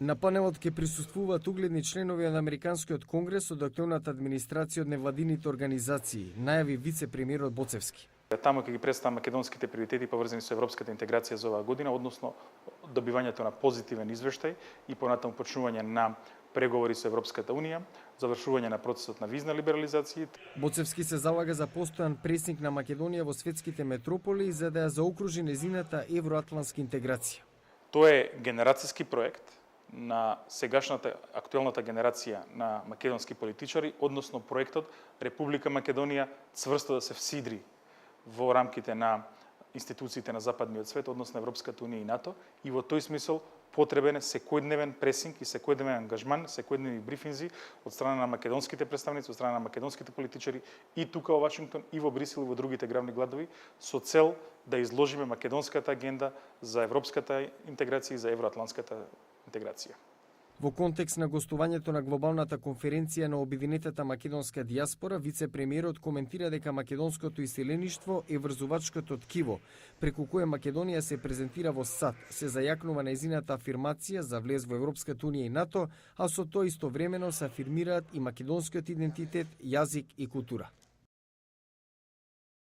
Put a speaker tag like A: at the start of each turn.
A: На панелот ќе присуствуваат угледни членови од Американскиот конгрес, од актуелната администрација, од невладините организации, најави вице-премиерот Боцевски.
B: Таму ќе ги представам македонските приоритети поврзани со европската интеграција за оваа година, односно добивањето на позитивен извештај и понатаму почнување на преговори со Европската унија, завршување на процесот на визна либерализација.
A: Боцевски се залага за постојан пресник на Македонија во светските метрополи за да ја заокружи незината евроатлантска интеграција.
B: Тоа е генерацијски проект на сегашната актуелната генерација на македонски политичари, односно проектот Република Македонија цврсто да се всидри во рамките на институциите на западниот свет, односно Европската унија и НАТО, и во тој смисол потребен е секојдневен пресинг и секојдневен ангажман, секојдневни брифинзи од страна на македонските представници, од страна на македонските политичари и тука во Вашингтон, и во Брисел, и во другите градни градови, со цел да изложиме македонската агенда за европската интеграција и за евроатлантската интеграција.
A: Во контекст на гостувањето на глобалната конференција на обединетата македонска дијаспора, вице-премиерот коментира дека македонското иселеништво е врзувачкото ткиво, преку кое Македонија се презентира во САД, се зајакнува нејзината афирмација за влез во Европската унија и НАТО, а со тоа истовремено се афирмираат и македонскиот идентитет, јазик и култура.